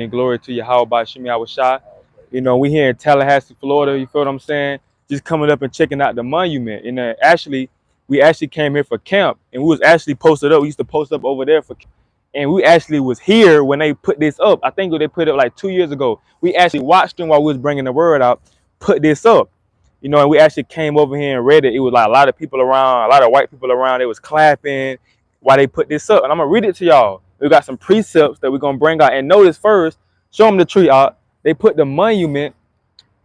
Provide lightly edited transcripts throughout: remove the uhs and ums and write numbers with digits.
And glory to you, how about Shimi Awashai? You know, we here in Tallahassee, Florida. You feel what I'm saying? Just coming up and checking out the monument. And we actually came here for camp, and we was actually posted up. We used to post up over there and we actually was here when they put this up. I think they put it up like 2 years ago. We actually watched them while we was bringing the word out, put this up. You know, and we actually came over here and read it. It was like a lot of people around, a lot of white people around. They was clapping while they put this up. And I'm gonna read it to y'all. We got some precepts that we're gonna bring out. And notice first, show them the tree out. They put the monument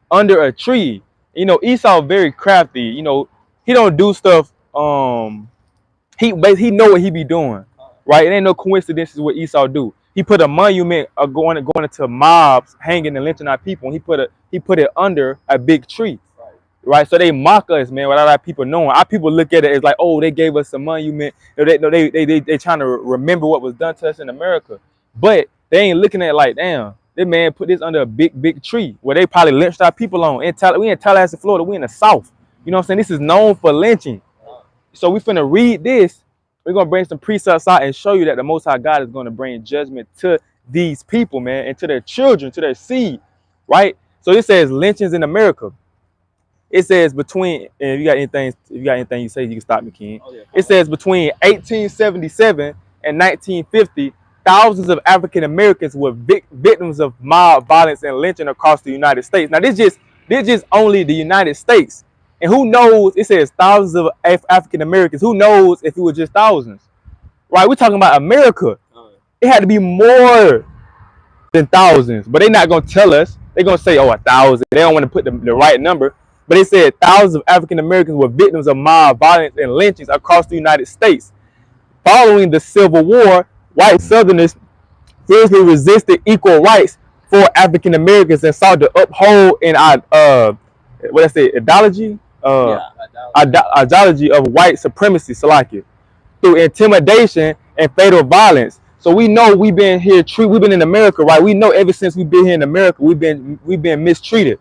under a tree. You know, Esau very crafty. You know, he don't do stuff. He know what he be doing, right? It ain't no coincidences what Esau do. He put a monument going into mobs, hanging and lynching our people. And he put it under a big tree, right? So they mock us, man, without our people knowing. Our people look at it as like, oh, they gave us a monument. They trying to remember what was done to us in America, but they ain't looking at it like, damn, this man put this under a big tree where they probably lynched our people on. We in Tallahassee, Florida. We in the South. You know what I'm saying? This is known for lynching. So we finna read this. We're gonna bring some precepts out and show you that the Most High God is gonna bring judgment to these people, man, and to their children, to their seed, right? So it says lynchings in America. It says between, and if you got anything you say, you can stop me, King. Oh, yeah. It says between 1877 and 1950, thousands of African Americans were victims of mob violence and lynching across the United States. Now this just only the United States. And who knows, it says thousands of African Americans. Who knows if it was just thousands? Right? We're talking about America. It had to be more than thousands. But they're not going to tell us. They're going to say, oh, 1,000. They don't want to put the right number. But it said thousands of African Americans were victims of mob violence and lynchings across the United States. Following the Civil War, white Southerners fiercely resisted equal rights for African Americans and sought to uphold an ideology of white supremacy, Salakia, through intimidation and fatal violence. So we know we've been in America, right? We know ever since we've been here in America, we've been mistreated.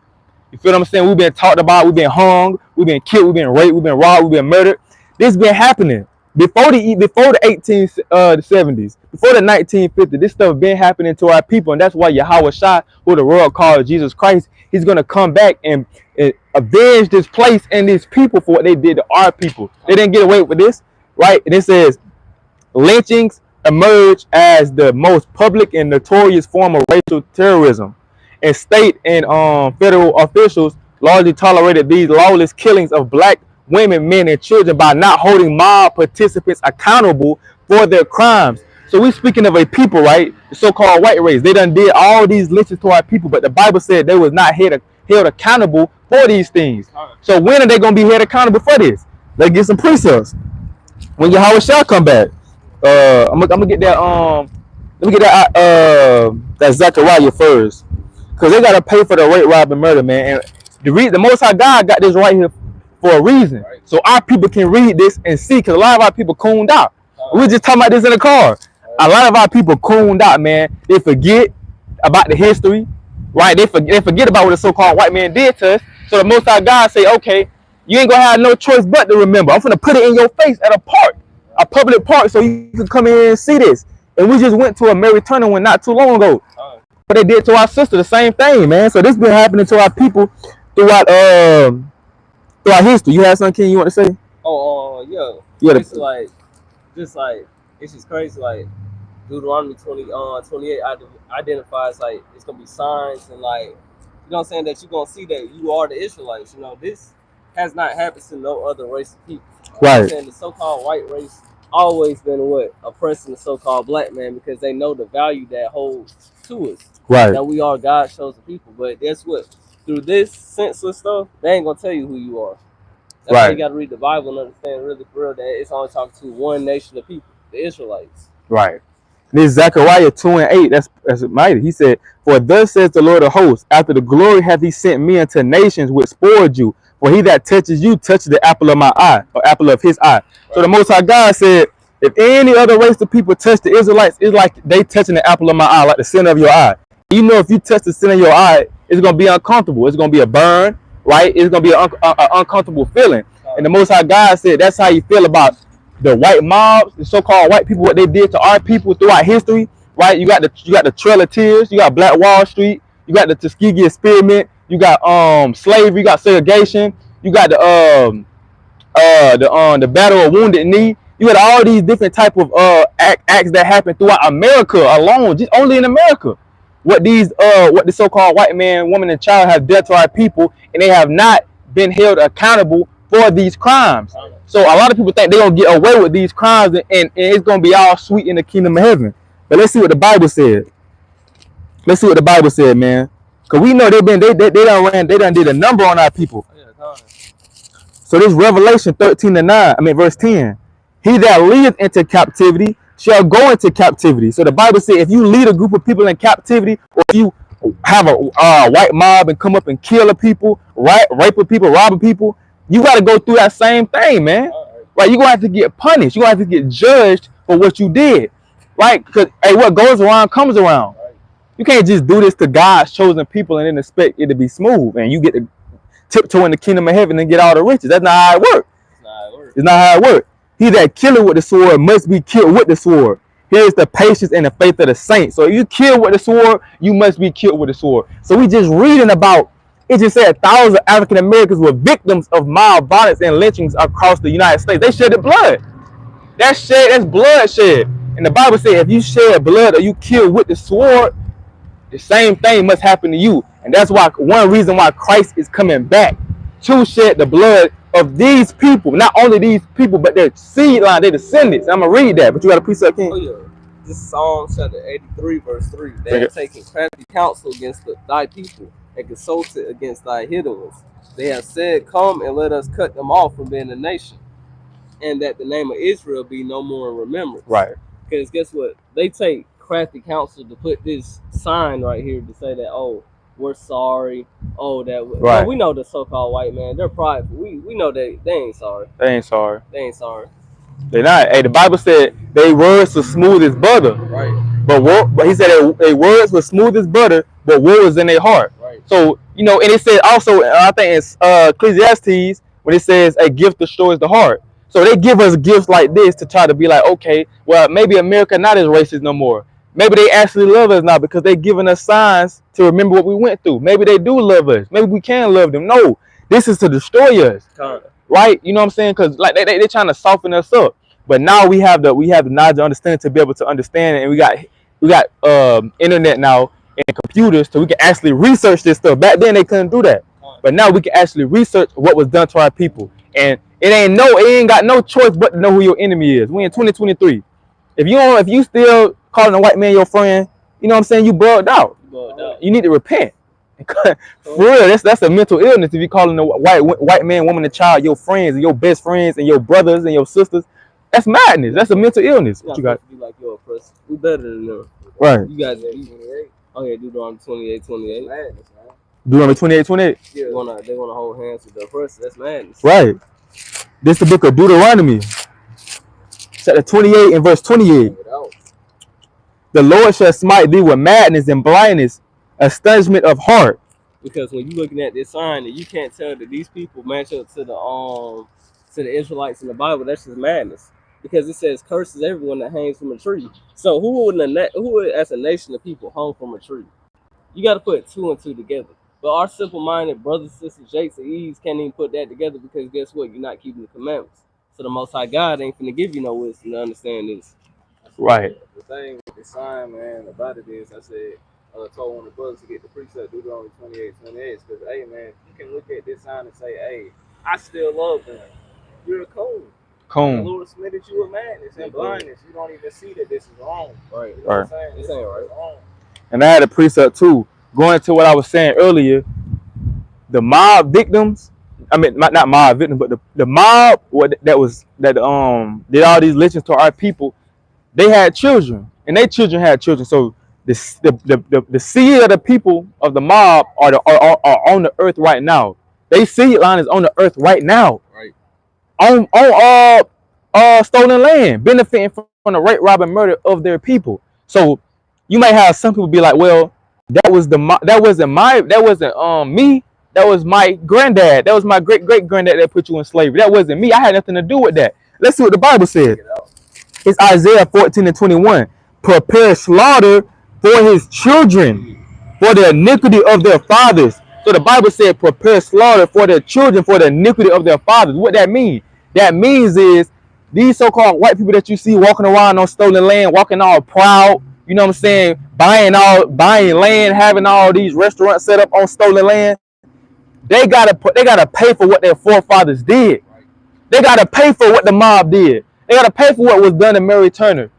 You feel what I'm saying? We've been talked about, we've been hung, we've been killed, we've been raped, we've been robbed, we've been murdered. This been happening before the 1870s, before the 1950s. This stuff been happening to our people, and that's why Yahweh Shai, who the world calls Jesus Christ, he's gonna come back and avenge this place and these people for what they did to our people. They didn't get away with this, right? And it says lynchings emerge as the most public and notorious form of racial terrorism, and state and federal officials largely tolerated these lawless killings of black women, men, and children by not holding mob participants accountable for their crimes. So we're speaking of a people, right? The so-called white race. They done did all these lynchings to our people, but the Bible said they was not held accountable for these things. So when are they going to be held accountable for this? Let's get some precepts. When Yahweh shall come back. I'm gonna get that let me get that Zechariah first, because they gotta pay for the rape, rob, and murder, man. And the Most High God got this right here for a reason, so our people can read this and see. Because a lot of our people cooned out. We were just talking about this in the car. A lot of our people cooned out, man. They forget about the history, right? They forget about what the so-called white man did to us. So the Most High God say, okay, you ain't gonna have no choice but to remember. I'm gonna put it in your face at a park, a public park, so you can come in here and see this. And we just went to a Mary Turner one not too long ago. But they did to our sister the same thing, man. So this been happening to our people throughout history. You have something, King, you want to say? Yeah. It's like, it's just crazy. Like Deuteronomy 28 identifies like it's gonna be signs and like, you know what I'm saying, that you're gonna see that you are the Israelites. You know, this has not happened to no other race of people. Right. I'm saying the so-called white race always been oppressing the so-called black man, because they know the value that holds to us. Right. That we are God's chosen people. But guess what? Through this senseless stuff, they ain't gonna tell you who you are. That's why you gotta read the Bible and understand really for real that it's only talking to one nation of people, the Israelites. Right. This Zechariah 2:8, that's mighty. He said, for thus says the Lord of hosts, after the glory hath he sent me unto nations which spoiled you. For he that touches you touches the apple of my eye, or apple of his eye. Right. So the Most High God said, if any other race of people touch the Israelites, it's like they touching the apple of my eye, like the center of your eye. You know, if you touch the center of your eye, it's going to be uncomfortable. It's going to be a burn, right? It's going to be an uncomfortable feeling. And the Most High God said that's how you feel about the white mobs, the so-called white people, what they did to our people throughout history. right? You got the Trail of Tears, you got Black Wall Street, you got the Tuskegee Experiment, you got slavery, you got segregation, you got the Battle of Wounded Knee. You had all these different type of acts that happened throughout America alone, just only in America. What the so-called white man, woman, and child have done to our people, and they have not been held accountable for these crimes. So a lot of people think they're gonna get away with these crimes, and it's gonna be all sweet in the kingdom of heaven. But let's see what the Bible said. Let's see what the Bible said, man. Cause we know they done did a number on our people. So this Revelation 13:9, verse 10. He that leadeth into captivity shall go into captivity. So the Bible says if you lead a group of people in captivity, or if you have a white mob and come up and kill a people, rape people, rob people, you got to go through that same thing, man. Right? You're going to have to get punished. You're going to have to get judged for what you did. Right? Because what goes around comes around. You can't just do this to God's chosen people and then expect it to be smooth and you get to tiptoe in the kingdom of heaven and get all the riches. That's not how it works. It's not how it works. He that killeth with the sword must be killed with the sword. Here is the patience and the faith of the saints. So if you kill with the sword, you must be killed with the sword. So we just reading about, it just said 1,000 African Americans were victims of mob violence and lynchings across the United States. They shedded blood. That's bloodshed. And the Bible said if you shed blood or you kill with the sword, the same thing must happen to you. And that's why one reason why Christ is coming back to shed the blood of these people. Not only these people, but their seed line, their descendants. I'm going to read that, but you got a precept, King? Oh, yeah. This is Psalm chapter 83, verse 3. They have taken crafty counsel against thy people and consulted against thy hidden ones. They have said, come and let us cut them off from being a nation, and that the name of Israel be no more in remembrance. Right. Because guess what? They take crafty counsel to put this sign right here to say that, oh, we're sorry. Oh, that right. No, we know the so-called white man, they're prideful. We know they ain't sorry. They ain't sorry. They ain't sorry. They not. Hey, the Bible said they words were smooth as butter. Right. But he said they words were smooth as butter, but war was in their heart. Right. So, and it said also, I think it's Ecclesiastes, when it says a gift destroys the heart. So they give us gifts like this to try to be like, okay, well, maybe America not as racist no more. Maybe they actually love us now because they're giving us signs to remember what we went through. Maybe they do love us. Maybe we can love them. No, this is to destroy us. Right? You know what I'm saying? Because like they're trying to soften us up. But now we have the knowledge and understanding to be able to understand it. And we got internet now and computers so we can actually research this stuff. Back then they couldn't do that. But now we can actually research what was done to our people. And it ain't got no choice but to know who your enemy is. We in 2023. If you still calling a white man your friend, you know what I'm saying, you bugged out. You need to repent. For real, that's a mental illness if you calling a white man, woman, and child your friends and your best friends and your brothers and your sisters. That's madness. That's a mental illness. What you got? Be like your oppressor. We better than them. Right. You guys. Oh yeah, Deuteronomy 28:28. Madness, man. Deuteronomy 28:28. Yeah. They wanna hold hands with the oppressor. That's madness. Right. This is the book of Deuteronomy, chapter 28 and verse 28. The Lord shall smite thee with madness and blindness, astonishment of heart. Because when you're looking at this sign and you can't tell that these people match up to the Israelites in the Bible, that's just madness. Because it says curses everyone that hangs from a tree. So who would as a nation of people hung from a tree? You got to put two and two together. But our simple-minded brothers, sisters, Jakes, and Eves can't even put that together because guess what? You're not keeping the commandments. So the Most High God ain't finna give you no wisdom to understand this. Right. The thing with the sign, man, about it is, I said, told one of the brothers to get the precept Deuteronomy 28:28, because, hey, man, you can look at this sign and say, hey, I still love them. You're a coon. The Lord submitted you with madness and blindness. You don't even see that this is wrong. Right. You know what I'm saying? This ain't right. Wrong. And I had a precept too. Going to what I was saying earlier, the mob victims, not mob victims, but the mob that did all these lynchings to our people, they had children, and their children had children. So the seed of the people of the mob are on the earth right now. They seed line is on the earth right now. Right. On stolen land, benefiting from the rape, rob, and murder of their people. So you might have some people be like, well, that wasn't me. That was my granddad. That was my great granddad that put you in slavery. That wasn't me. I had nothing to do with that. Let's see what the Bible said. It's Isaiah 14:21. prepare slaughter for his children, for the iniquity of their fathers. So the Bible said, prepare slaughter for their children, for the iniquity of their fathers. What that means? That means is these so-called white people that you see walking around on stolen land, walking all proud, you know what I'm saying, buying land, having all these restaurants set up on stolen land. They gotta pay for what their forefathers did. They gotta pay for what the mob did. They gotta pay for what was done to Mary Turner,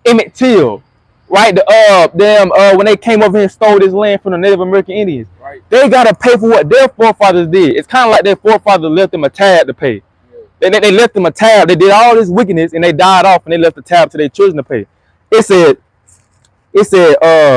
Emmett Till, right? When they came over here and stole this land from the Native American Indians. Right. They gotta pay for what their forefathers did. It's kind of like their forefathers left them a tab to pay. They left them a tab. They did all this wickedness and they died off and they left the tab to their children to pay. It said,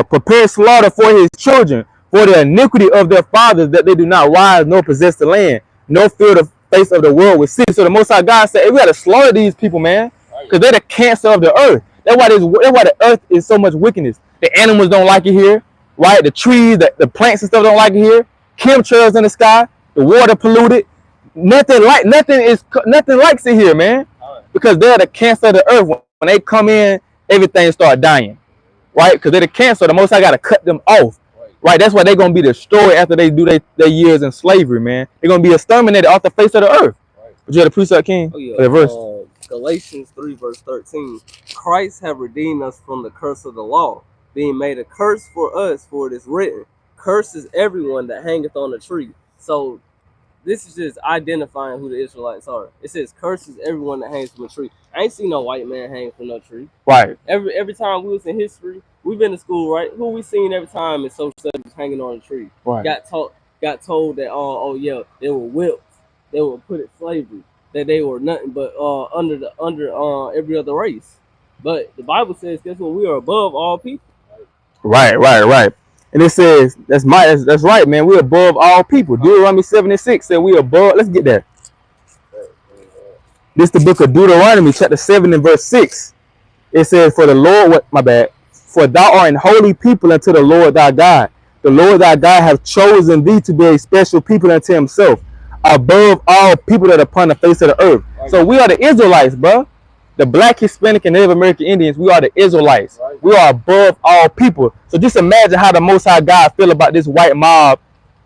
prepare slaughter for his children, for the iniquity of their fathers, that they do not rise nor possess the land, nor fill the face of the world with cities. So the Most High God said, hey, we got to slaughter these people, man, because they're the cancer of the earth. That's why the earth is so much wickedness. The animals don't like it here, right? The trees, the plants and stuff don't like it here. Chemtrails in the sky, the water polluted. Nothing likes it here, man, because they're the cancer of the earth. When they come in, everything start dying. Right? Because they're the cancer. The Most High got to cut them off. Right? That's why they're going to be destroyed after they do their years in slavery, man. They're going to be exterminated off the face of the earth. Right. Would you have the precept, King? Oh, yeah. Verse? Galatians 3, verse 13. Christ have redeemed us from the curse of the law, being made a curse for us, for it is written, curses everyone that hangeth on a tree. So this is just identifying who the Israelites are. It says curses everyone that hangs from a tree. I ain't seen no white man hang from no tree. Right. Every time we was in history, we've been to school, right? Who we seen every time in social studies hanging on a tree. Right. Got told that oh yeah, they were whipped, they were put in slavery, that they were nothing but under every other race. But the Bible says, guess what? We are above all people. Right. And it says, that's right, man. We're above all people. Deuteronomy 7:6 said we are above. Let's get that. This is the book of Deuteronomy, chapter 7 and verse 6. It says, for thou art an holy people unto the Lord thy God. The Lord thy God hath chosen thee to be a special people unto himself, above all people that are upon the face of the earth. Right. So we are the Israelites, bro. The Black, Hispanic, and Native American Indians, we are the Israelites. Right. We are above all people. So just imagine how the Most High God feel about this white mob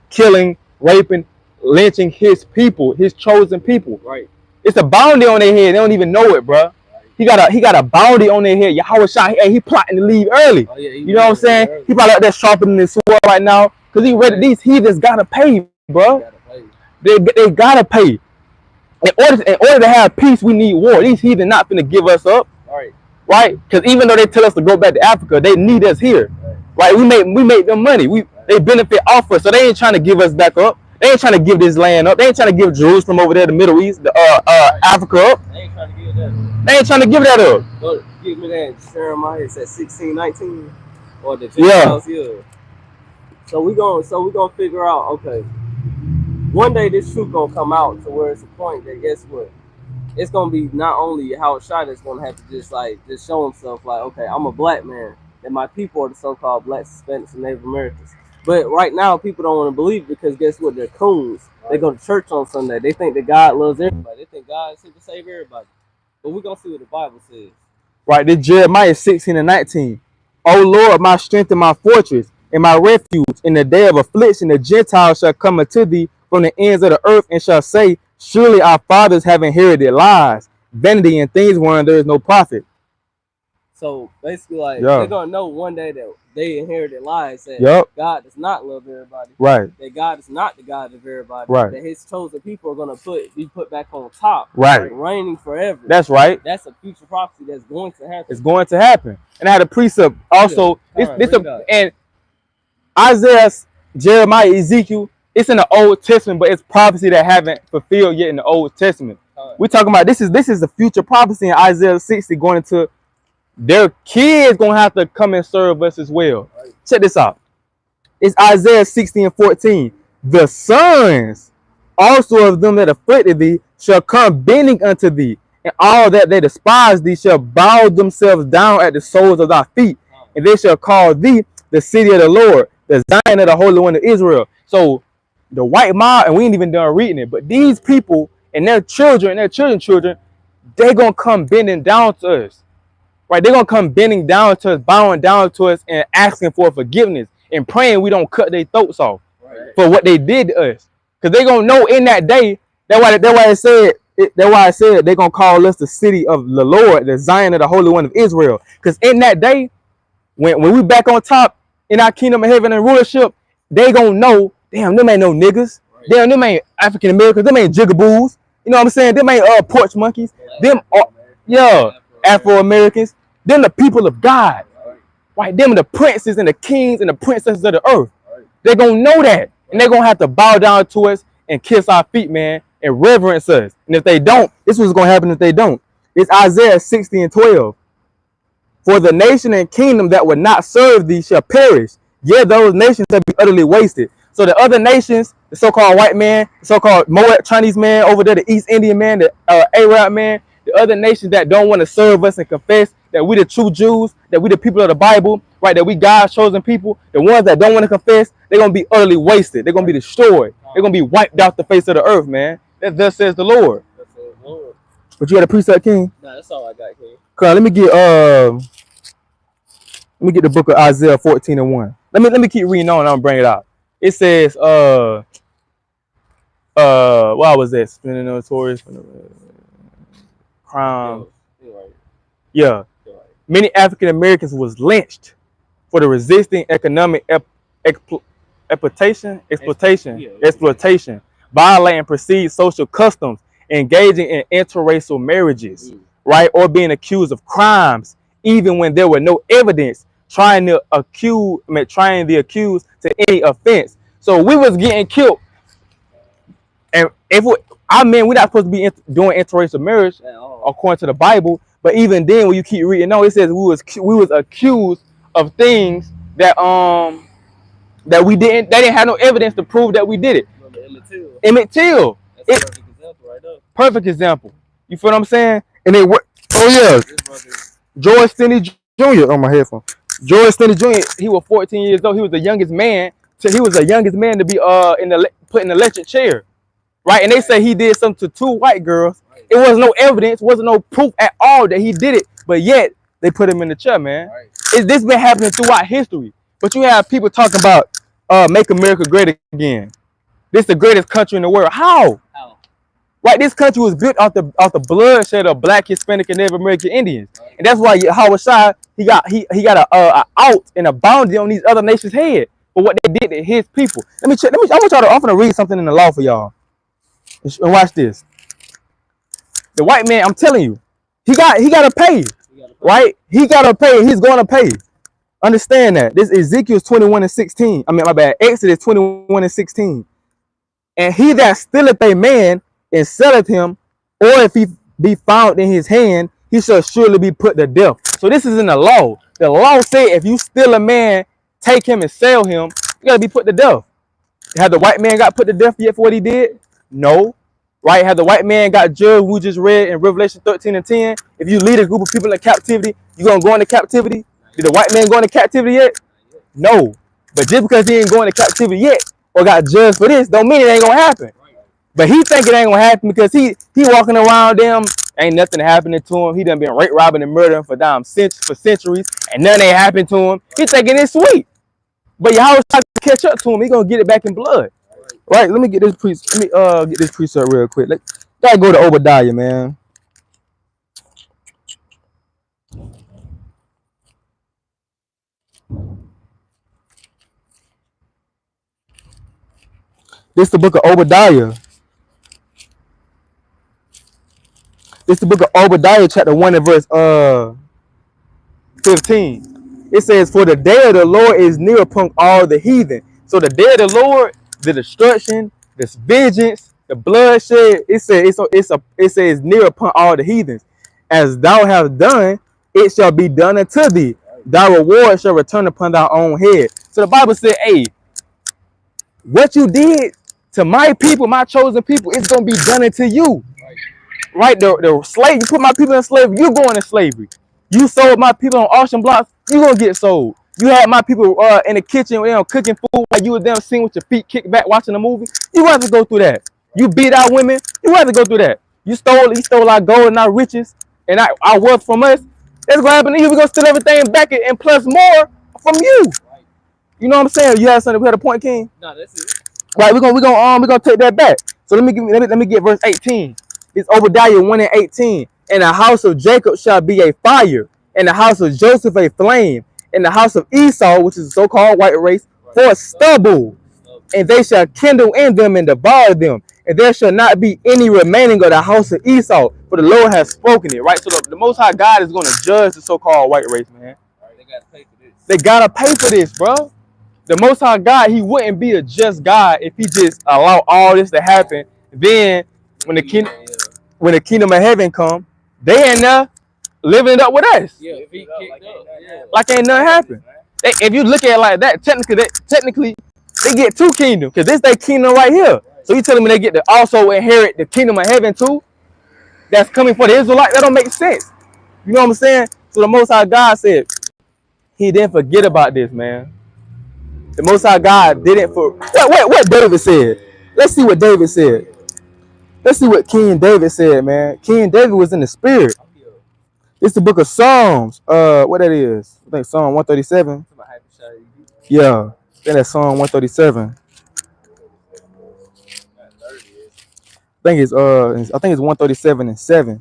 killing, raping, lynching his people, his chosen people. Right. It's a bounty on their head. They don't even know it, bro. Right. He got a bounty on their head. Yahweh Shai, he plotting to leave early. Oh, yeah, you know what I'm saying? Early. He probably out there sharpening his sword right now because he ready. These heathens gotta pay, bro. They gotta pay. In order to have peace, we need war. These heathen not finna give us up, right? Because even though they tell us to go back to Africa, they need us here, right? We make them money. They benefit off us, so they ain't trying to give us back up. They ain't trying to give this land up. They ain't trying to give Jerusalem over there, the Middle East, Africa up. They ain't trying to give that up. They ain't trying to give that up. Go give me that Jeremiah. It's at 16:19 or the Gentiles here. So we gonna figure out. Okay. One day this truth gonna come out to where it's a point that guess what? It's gonna be not only Howard Shai that's gonna have to just show himself like, okay, I'm a black man, and my people are the so-called Blacks, Hispanics, and Native Americans. But right now people don't want to believe because guess what? They're coons. Right. They go to church on Sunday. They think that God loves everybody. They think God is here to save everybody. But we're gonna see what the Bible says. Right, this Jeremiah 16 and 19. O Lord, my strength and my fortress, and my refuge, in the day of affliction, the Gentiles shall come unto thee from the ends of the earth and shall say, surely our fathers have inherited lies, vanity, and things wherein there is no profit. So basically, they're gonna know one day that they inherited lies, that God does not love everybody, right? That God is not the God of everybody, right? That His chosen people are gonna be put back on top, right? Reigning forever. That's right. That's a future prophecy that's going to happen. It's going to happen. And I had a precept also. And Isaiah, Jeremiah, Ezekiel. It's in the Old Testament, but it's prophecy that haven't fulfilled yet in the Old Testament. We're talking about this is the future prophecy in Isaiah 60 going into their kids gonna have to come and serve us as well. Right. Check this out. It's Isaiah 60 and 14. The sons also of them that afflicted thee shall come bending unto thee, and all that they despise thee shall bow themselves down at the soles of thy feet, and they shall call thee the city of the Lord, the Zion of the Holy One of Israel. So the white mob, and we ain't even done reading it, but these people and their children and their children, they're gonna come bending down to us. right? They're gonna come bending down to us, bowing down to us, and asking for forgiveness and praying we don't cut their throats off for what they did to us. Because they're gonna know in that day, that's why I said they're gonna call us the city of the Lord, the Zion of the Holy One of Israel. Because in that day, when we back on top in our kingdom of heaven and rulership, they gonna know, damn, them ain't no niggas. Damn, them ain't African Americans, them ain't jigaboos. You know what I'm saying? Them ain't porch monkeys. Them are, Afro Americans. Them the people of God. Right? Them the princes and the kings and the princesses of the earth. They're gonna know that. And they're gonna have to bow down to us and kiss our feet, man, and reverence us. And if they don't, this is what's gonna happen if they don't. It's Isaiah 60:12. For the nation and kingdom that would not serve thee shall perish. Yet those nations shall be utterly wasted. So the other nations, the so-called white man, the so-called Moet Chinese man over there, the East Indian man, the Arab man, the other nations that don't want to serve us and confess that we the true Jews, that we the people of the Bible, right? That we God's chosen people. The ones that don't want to confess, they're gonna be utterly wasted. They're gonna be destroyed. They're gonna be wiped off the face of the earth, man. That thus says the Lord. But you got a precept, King? Nah, that's all I got, King. Come on, let me get the book of Isaiah 14:1. Let me keep reading on and I'm gonna bring it out. It says, what was that? Spinning notorious crime. Yeah. Many African Americans was lynched for the resisting economic exploitation, violating perceived social customs, engaging in interracial marriages, right? Or being accused of crimes, even when there were no evidence, trying the accused to any offense. So we was getting killed. And we're not supposed to be doing interracial marriage according to the Bible. But even then, when you keep reading, it says we was accused of things that we didn't. They didn't have no evidence to prove that we did it. Emmett Till. That's a perfect example right there. Perfect example. You feel what I'm saying? And they were. Oh yeah. George Stinney Jr. on my headphone. George Stinney Jr. He was 14 years old. He was the youngest man. He was the youngest man to be put in the electric chair. Right, and they say he did something to 2 white girls. It was no evidence, wasn't no proof at all that he did it, but yet they put him in the chair, man. This been happening throughout history. But you have people talking about make America great again. This is the greatest country in the world. How? Right, this country was built off the bloodshed of Black, Hispanic, and Native American Indians, and that's why Howard Shah he got a out and a bounty on these other nations' head for what they did to his people. I want y'all to often read something in the law for y'all. And watch this. The white man, I'm telling you, he got to pay, right? He got to pay. He's going to pay. Understand that. This is Ezekiel 21:16. I mean, my bad. Exodus 21:16. And he that stealeth a man and selleth him, or if he be found in his hand, he shall surely be put to death. So this is in the law. The law said if you steal a man, take him and sell him, you got to be put to death. Have the white man got put to death yet for what he did? No. Right? Have the white man got judged? We just read in Revelation 13:10. If you lead a group of people in captivity, you gonna go into captivity? Did the white man go into captivity yet? No. But just because he ain't going to captivity yet or got judged for this, don't mean it ain't gonna happen. But he think it ain't gonna happen because he walking around them, ain't nothing happening to him. He done been rape, robbing, and murdering for centuries, and nothing ain't happened to him. He thinking it's sweet. But Yahweh trying to catch up to him, he gonna get it back in blood. Right, let me get this precept real quick. Gotta go to Obadiah, man. This is the book of Obadiah. This is the book of Obadiah, chapter 1 and verse 15. It says, "For the day of the Lord is near upon all the heathen." So the day of the Lord, the destruction, this vengeance, the bloodshed, it says near upon all the heathens. As thou hast done, it shall be done unto thee. Thy reward shall return upon thy own head. So the Bible said, hey, what you did to my people, my chosen people, it's going to be done unto you. Right? The slave, you put my people in slavery, you going to slavery. You sold my people on auction blocks, you going to get sold. You had my people in the kitchen, cooking food while you were them sitting with your feet kicked back watching a movie. You have to go through that. You beat out women, you have to go through that. You stole our gold and our riches and our wealth from us. That's gonna happen to you. We're gonna steal everything back and plus more from you. You know what I'm saying? You had something. We had a point, King. No, that's it. Right, we're gonna take that back. So let me get verse 18. It's Obadiah 1 and 18. And the house of Jacob shall be a fire, and the house of Joseph a flame, and the house of Esau, which is the so-called white race, for stubble. And they shall kindle in them and devour them, and there shall not be any remaining of the house of Esau, for the Lord has spoken it. Right, so the Most High God is gonna judge the so-called white race, man. They gotta pay for this. They gotta pay for this, bro. The Most High God, He wouldn't be a just God if He just allowed all this to happen. Then, when the kingdom of heaven come, they ain't there living it up with us. Yeah, feet kicked up. Like ain't nothing happen. If you look at it like that, technically, they get two kingdoms because this their kingdom right here. So you telling me they get to also inherit the kingdom of heaven too? That's coming for the Israelites. That don't make sense. You know what I'm saying? So the Most High God said He didn't forget about this, man. The Most High God didn't for what David said. Let's see what David said. Let's see what King David said, man. King David was in the spirit. It's the book of Psalms. What that is? I think Psalm 137. Yeah, I think that's Psalm 137. I think it's 137 and 7.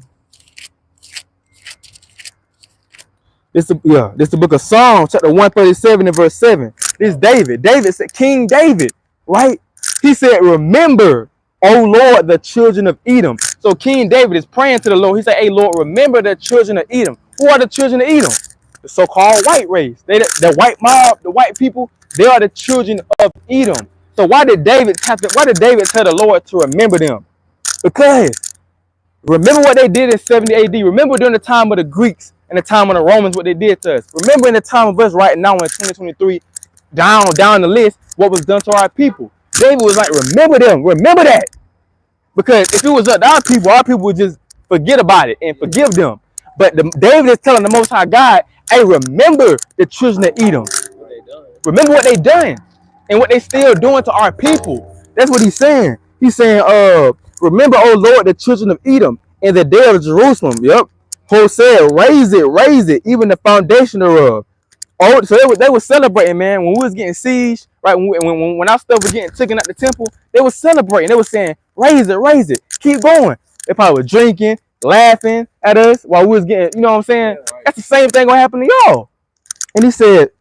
This the book of Psalms, chapter 137 and verse 7. This David. David said, King David, right? He said, remember, O Lord, the children of Edom. So King David is praying to the Lord. He said, hey, Lord, remember the children of Edom. Who are the children of Edom? The so-called white race. The white mob, the white people, they are the children of Edom. So why did David tell the Lord to remember them? Because remember what they did in 70 AD. Remember during the time of the Greeks and the time of the Romans, what they did to us. Remember in the time of us right now in 2023, down the list, what was done to our people. David was like, remember them, remember that. Because if it was up to our people would just forget about it and forgive them. But David is telling the Most High God, hey, remember the children of Edom. Remember what they done and what they still doing to our people. That's what he's saying. He's saying, remember, O Lord, the children of Edom and the day of Jerusalem. Yep. Hosea, raise it, even the foundation thereof. Oh, so they were celebrating, man. When we was getting sieged, right? When our stuff was getting taken out the temple, they were celebrating. They were saying, raise it, keep going. They probably were drinking, laughing at us while we was getting, you know what I'm saying? Yeah, right. That's the same thing gonna happen to y'all. And he said,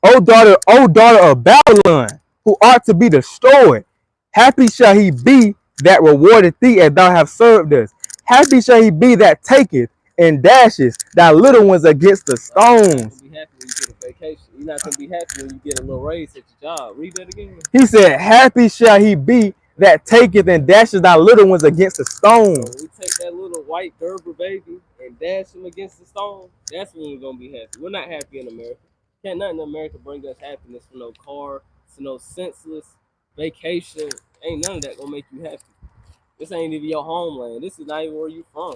O daughter of Babylon, who art to be destroyed, happy shall he be that rewardeth thee as thou hast served us. Happy shall he be that taketh and dashes thy little ones against the stones. You're not gonna be happy when you get a vacation. You're not gonna be happy when you get a little raise at your job. Read that again. He said, happy shall he be that taketh and dashes thy little ones against the stones. So we take that little white Gerber baby and dash him against the stone. That's when we're gonna be happy. We're not happy in America. Can't nothing in America bring us happiness for no car, for no senseless vacation. Ain't none of that gonna make you happy. This ain't even your homeland. This is not even where you from.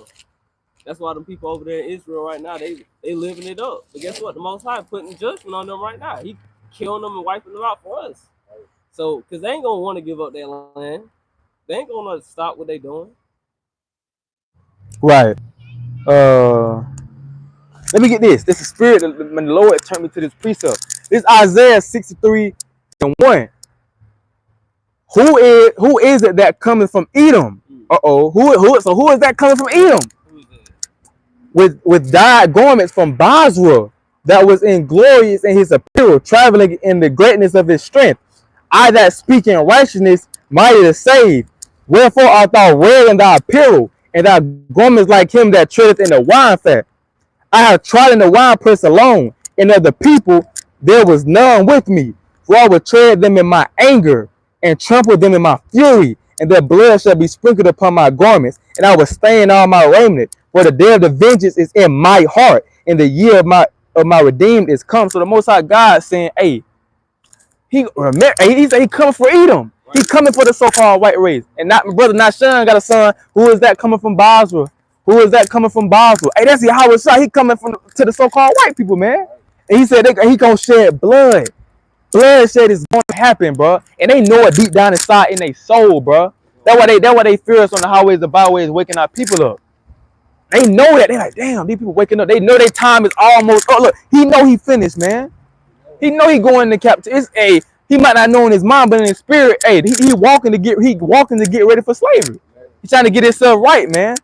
That's why the people over there in Israel right now, they living it up. But guess what? The Most High putting judgment on them right now. He killing them and wiping them out for us. So, because they ain't going to want to give up their land. They ain't going to stop what they doing. Right. Let me get this. This is spirit. When the Lord turned me to this precept. This Isaiah 63 and 1. Who is it that coming from Edom? Who is that coming from Edom? With dyed garments from Basra, that was inglorious in his apparel, traveling in the greatness of his strength. I that speak in righteousness, mighty to save. Wherefore art thou red in thy apparel, and thy garments like him that treadeth in the wine fat? I have trodden the winepress alone, and of the people there was none with me. For I will tread them in my anger, and trample them in my fury, and their blood shall be sprinkled upon my garments, and I will stain all my raiment. For the day of the vengeance is in my heart, and the year of my redeemed is come. So the Most High God saying, hey, he said he coming for Edom. He coming for the so-called white race. And not my brother Nashan got a son. Who is that coming from Basra? Who is that coming from Basra? Hey, that's Yahweh Shai. He coming to the so-called white people, man. And he said he gonna shed blood. Bloodshed is going to happen, bro. And they know it deep down inside in their soul, bro. That's why they fear us on the highways and byways, waking our people up. They know that. They like, damn, these people waking up. They know their time is almost up. Look, he know he finished, man. He know he going to captivity. It's a he might not know in his mind, but in his spirit, hey, he walking to get ready for slavery. He's trying to get himself right, man.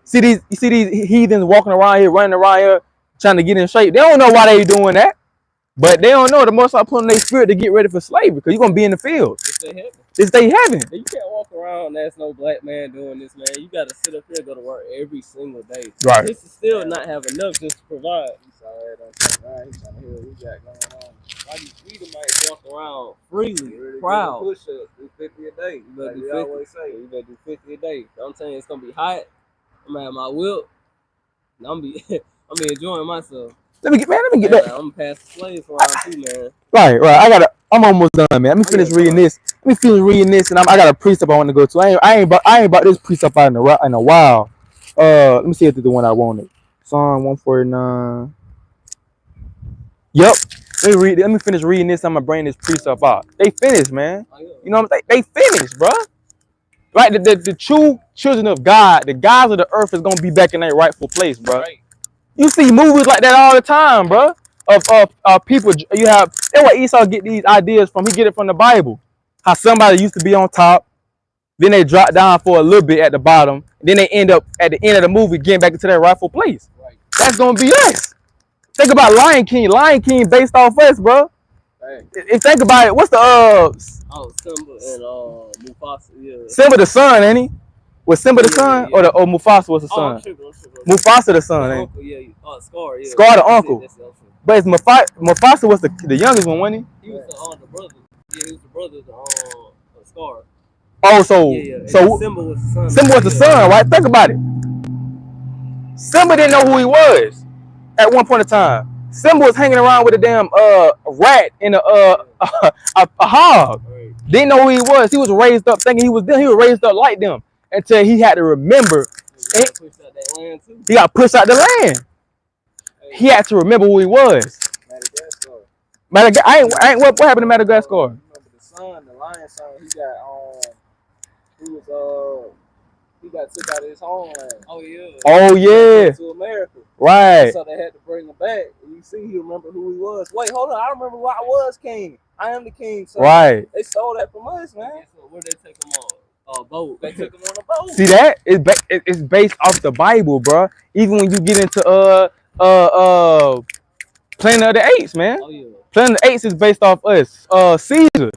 See these heathens walking around here, running around here, trying to get in shape. They don't know why they doing that, but they don't know the most I put in their spirit to get ready for slavery, because you're gonna be in the field. It's they heaven. You can't walk around. There's no black man doing this, man. You gotta sit up here and go to work every single day. Right. This is still not have enough just to provide. He's trying to hear what we got going on. Why these Edomites walk around freely, proud? Push ups, do 50 a day. You better like do 50. Always say. You better do 50 a day. I'm telling you, it's gonna be hot. I'm gonna have my whip. I'm be enjoying myself. Let me get that. I'm gonna pass the slaves around too, man. Right. I'm almost done, man. Let me finish reading this. And I got a precept I want to go to. I ain't about this precept out in a while. Let me see if it's the one I wanted. Psalm 149. Yep. Let me finish reading this. I'm gonna bring this precept out. They finished, man. You know what I'm saying? They finished, bro. Right? The true children of God, the gods of the earth, is gonna be back in their rightful place, bro. Right. You see movies like that all the time, bro. Of people, you have. That's where Esau get these ideas from. He get it from the Bible. How somebody used to be on top, then they drop down for a little bit at the bottom, then they end up at the end of the movie getting back into their rightful place. Right. That's gonna be us. Think about Lion King. Lion King based off us, bro. Hey. If think about it, what's the Simba and Mufasa, yeah. Simba the son, ain't he? Was Simba the son, or Mufasa was the son? Mufasa the son, ain't he? Scar, yeah. Scar the uncle. But it's Mufasa was the youngest one, wasn't he? He was the brother. Yeah, he was the brother of Scar. Oh, so Simba was the son. Simba was the son, right? Think about it. Simba didn't know who he was at one point in time. Simba was hanging around with a damn rat in a hog. Right. Didn't know who he was. He was raised up thinking he was them. He was raised up like them until he had to remember. He got pushed out the land. He had to remember who he was. Madagascar. I ain't what happened to Madagascar? Remember the son, the lion son. He got took out of his homeland. Oh yeah. To America. Right. So they had to bring him back. And you see, he remember who he was. Wait, hold on. I remember who I was king. I am the king. So right. They stole that from us, man. So where they take him on? Boat. They took him on a boat. See that? It's based off the Bible, bro. Even when you get into Planet of the Apes, man. Oh yeah. Planet of the Apes is based off us. Caesar,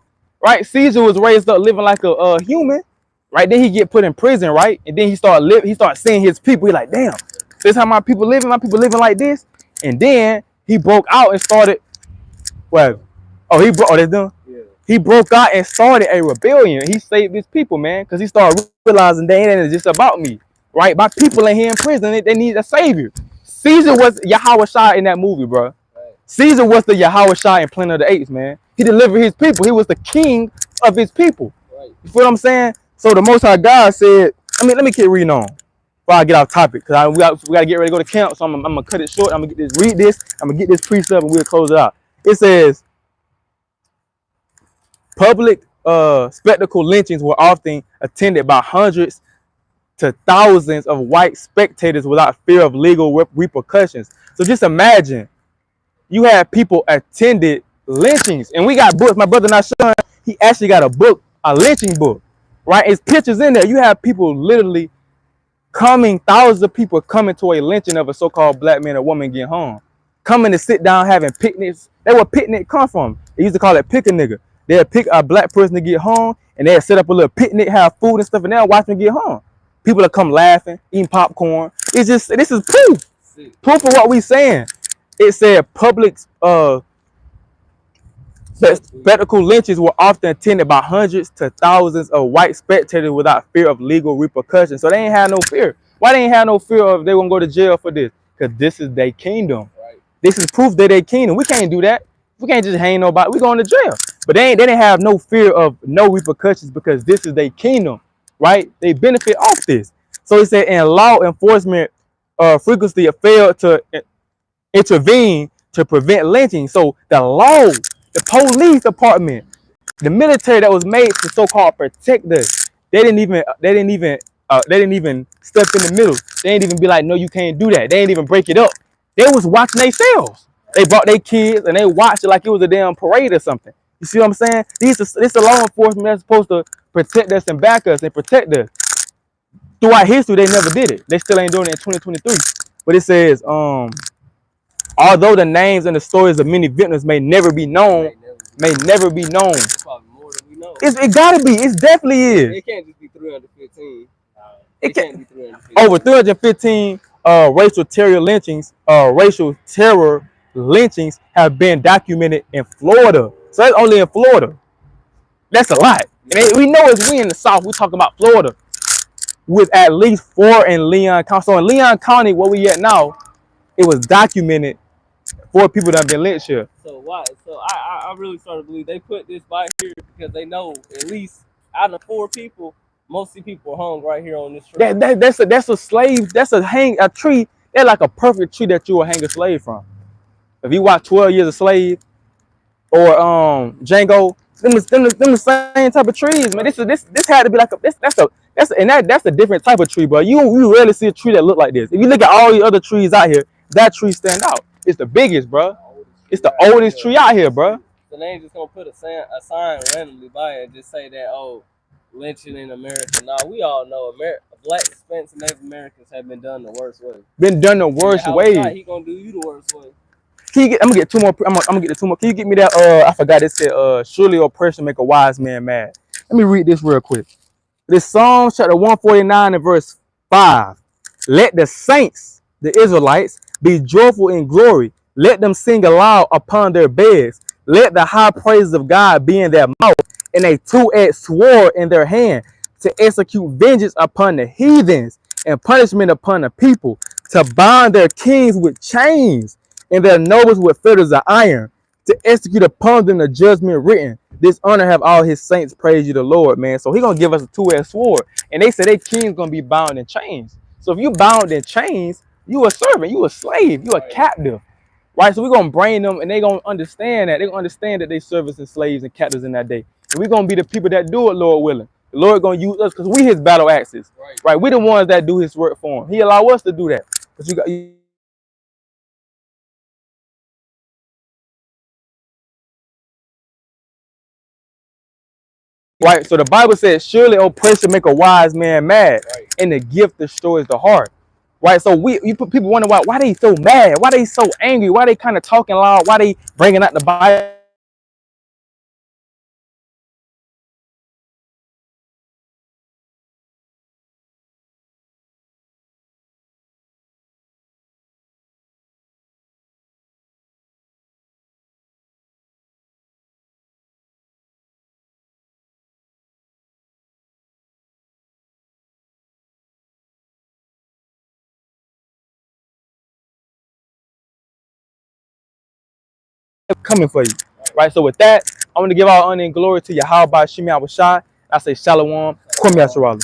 right? Caesar was raised up living like a human, right? Then he get put in prison, right? And then he start seeing his people. He like, damn, this how my people living. My people living like this. And then he broke out and started. Well, that's done. Yeah. He broke out and started a rebellion. He saved his people, man, because he started realizing that it ain't just about me, right? My people in here in prison, they need a savior. Caesar was Yahweh Shai in that movie, bro. Right. Caesar was the Yahweh Shai in Planet of the Apes, man. He delivered his people. He was the king of his people. Right. You feel what I'm saying? So the Most High God said, let me keep reading on before I get off topic, because we got to get ready to go to camp. So I'm gonna cut it short. I'm gonna read this. I'm gonna get this precept and we'll close it out. It says, public spectacle lynchings were often attended by hundreds to thousands of white spectators without fear of legal repercussions. So just imagine, you have people attended lynchings, and we got books. My brother Nashawn, he actually got a lynching book, right? It's pictures in there. You have people literally thousands of people coming to a lynching of a so-called black man or woman getting hung, coming to sit down having picnics. That's where picnic come from. They used to call it pick a nigga. They'll pick a black person to get hung, and they'll set up a little picnic, have food and stuff, and they'll watch them get hung. People will come laughing, eating popcorn. This is proof. Proof of what we saying. It said public spectacle lynchings were often attended by hundreds to thousands of white spectators without fear of legal repercussions. So they ain't had no fear. Why they ain't had no fear of they gonna go to jail for this? Because this is their kingdom. Right. This is proof that they kingdom. We can't do that. We can't just hang nobody. We going to jail. But they didn't have no fear of no repercussions because this is their kingdom, right? They benefit off this. So he said, in law enforcement frequency failed to intervene to prevent lynching. So the law, the police department, the military that was made to so-called protect us, they didn't even They didn't even step in the middle. They didn't even be like, no, you can't do that. They didn't even break it up. They was watching themselves. They brought their kids and they watched it like it was a damn parade or something. You see what I'm saying? This law enforcement that's supposed to protect us and back us and protect us. Throughout history, they never did it. They still ain't doing it in 2023. But it says, although the names and the stories of many victims may never be known, may never be known. It's probably more than we know. It gotta be. It definitely is. It can't just be 315. It can't be 315. Over 315 racial terror lynchings have been documented in Florida. So that's only in Florida. That's a lot. And we know it's we in the South. We talking about Florida with at least 4 in Leon County. So in Leon County, where we at now, it was documented 4 people that have been lynched here. So why? So I really started to believe they put this by here because they know at least out of 4 people, most of the people are hung right here on this tree. That's a slave. That's a tree. That's like a perfect tree that you will hang a slave from. If you watch 12 Years a Slave or Django, them the same type of trees, man. This had to be like that's a different type of tree, bro. You rarely see a tree that look like this. If you look at all the other trees out here, that tree stand out. It's the biggest, bro. It's the oldest tree out here, bro. So they ain't just gonna put a sign randomly by it and just say that, oh, lynching in America. Nah, we all know Black, Hispanics, and Native Americans have been done the worst way. Been done the worst way. He gonna do you the worst way. I'm gonna get 2 more. I'm gonna get the 2 more. Can you get me that? I forgot. It said, "Surely oppression make a wise man mad." Let me read this real quick. This Psalm chapter 149 and verse 5. Let the saints, the Israelites, be joyful in glory. Let them sing aloud upon their beds. Let the high praises of God be in their mouth, and a 2-edged sword in their hand, to execute vengeance upon the heathens and punishment upon the people, to bind their kings with chains and their nobles with fetters of iron, to execute upon them the judgment written. This honor have all his saints, praise you the Lord, man. So he gonna give us a 2-edged sword. And they say their king's gonna be bound in chains. So if you bound in chains, you a servant, you a slave, you a captive. Right? So we're gonna bring them and they gonna understand that. They're gonna understand that they servants and slaves and captives in that day. And we're gonna be the people that do it, Lord willing. The Lord gonna use us because we his battle axes. Right? We the ones that do his work for him. He allow us to do that. Because right, so the Bible says, surely oppression make a wise man mad, and the gift destroys the heart. Right, so people wonder why they so mad, why they so angry, why they kind of talking loud, why they bringing out the Bible. Coming for you. Right, so with that, I want to give all honor and glory to Yahweh by Shemi Awashai. I say Shalom, Kwame Yasharala.